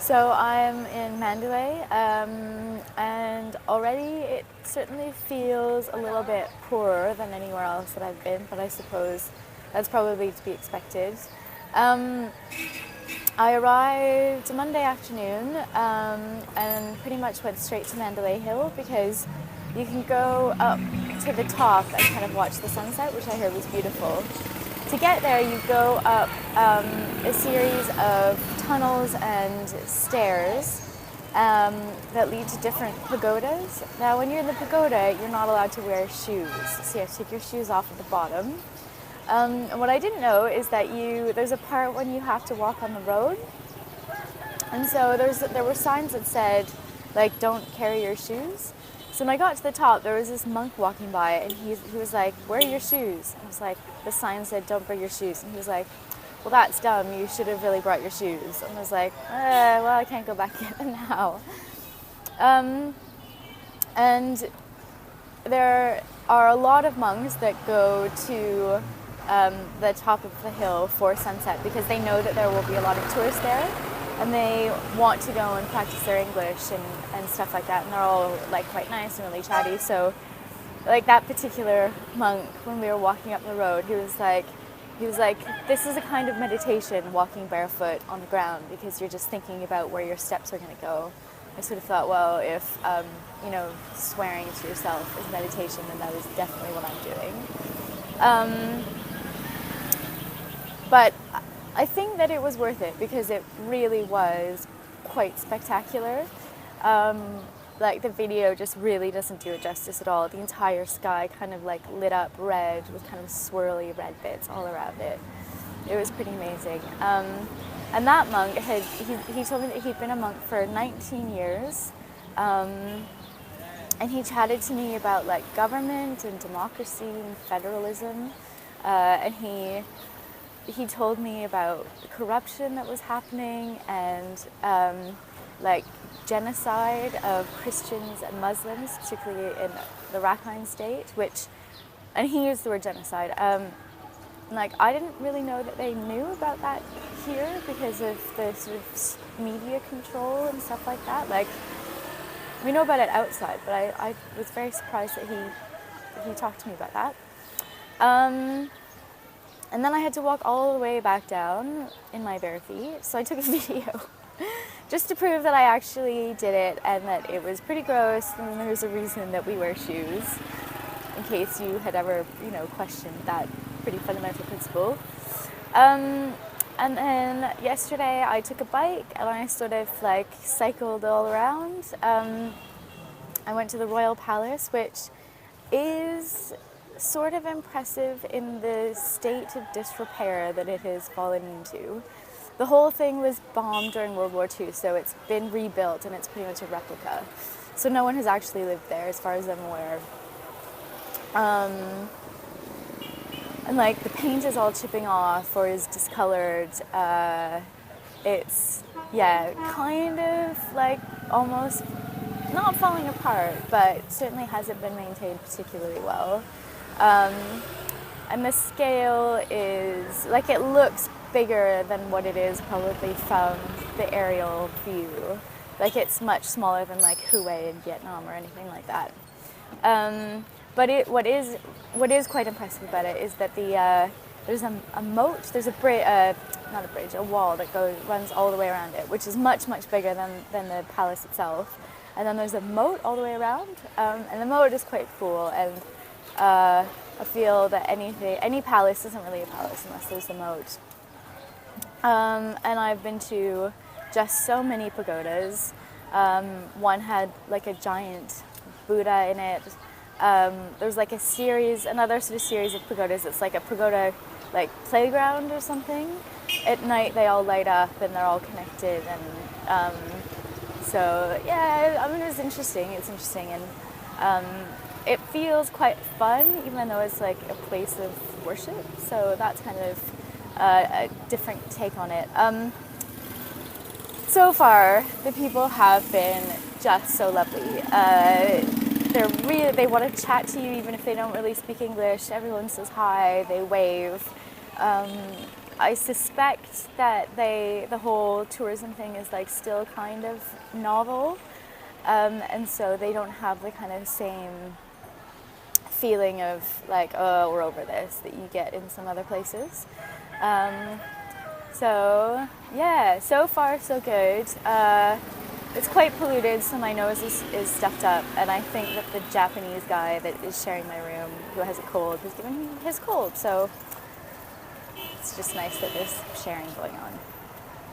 So I'm in Mandalay, and already it certainly feels a little bit poorer than anywhere else that I've been, but I suppose that's probably to be expected. Um, I arrived Monday afternoon and pretty much went straight to Mandalay Hill because you can go up to the top and kind of watch the sunset, which I heard was beautiful. To get there, you go up a series of tunnels and stairs that lead to different pagodas. Now, when you're in the pagoda, you're not allowed to wear shoes, so you have to take your shoes off at the bottom. And what I didn't know is that there's a part when you have to walk on the road, and so there were signs that said, like, don't carry your shoes. So when I got to the top, there was this monk walking by, and he was like, where are your shoes? And I was like, the sign said, don't bring your shoes. And he was like, well, that's dumb. You should have really brought your shoes. And I was like, well, I can't go back in now. And there are a lot of monks that go to the top of the hill for sunset because they know that there will be a lot of tourists there. And they want to go and practice their English and stuff like that. And they're all like quite nice and really chatty. So like that particular monk, when we were walking up the road, he was like, this is a kind of meditation, walking barefoot on the ground, because you're just thinking about where your steps are going to go. I sort of thought, well, if, swearing to yourself is meditation, then that is definitely what I'm doing. But I think that it was worth it because it really was quite spectacular. Like the video just really doesn't do it justice at all. The entire sky kind of like lit up red with kind of swirly red bits all around it. It was pretty amazing. And that monk he told me that he'd been a monk for 19 years. And he chatted to me about like government and democracy and federalism. And he told me about the corruption that was happening and like genocide of Christians and Muslims, particularly in the Rakhine state, and he used the word genocide. Like I didn't really know that they knew about that here because of the sort of media control and stuff like that. Like we know about it outside, but I was very surprised that he talked to me about that. And then I had to walk all the way back down in my bare feet, so I took a video just to prove that I actually did it and that it was pretty gross and there's a reason that we wear shoes, in case you had ever, questioned that pretty fundamental principle. And then yesterday I took a bike and I sort of like cycled all around. I went to the Royal Palace, which is sort of impressive in the state of disrepair that it has fallen into. The whole thing was bombed during World War II, so it's been rebuilt and it's pretty much a replica. So no one has actually lived there as far as I'm aware. And like the paint is all chipping off or is discolored. It's, kind of like almost not falling apart, but certainly hasn't been maintained particularly well. And the scale is, like, it looks bigger than what it is probably from the aerial view. Like, it's much smaller than, like, Hue in Vietnam or anything like that. But what is quite impressive about it is that there's a moat, there's a wall that runs all the way around it, which is much, much bigger than the palace itself. And then there's a moat all the way around, and the moat is quite cool, and I feel that any palace isn't really a palace unless there's a moat. And I've been to just so many pagodas. One had like a giant Buddha in it. There's like another sort of series of pagodas. It's like a pagoda like playground or something. At night they all light up and they're all connected, and so yeah, I mean it's interesting, and it feels quite fun, even though it's like a place of worship. So that's kind of a different take on it. So far, the people have been just so lovely. They want to chat to you even if they don't really speak English. Everyone says hi, they wave. I suspect that the whole tourism thing is like still kind of novel, and so they don't have the kind of same feeling of like, oh, we're over this, that you get in some other places. So yeah, so far so good. It's quite polluted, so my nose is stuffed up, and I think that the Japanese guy that is sharing my room, who has a cold, was giving me his cold. So it's just nice that there's sharing going on.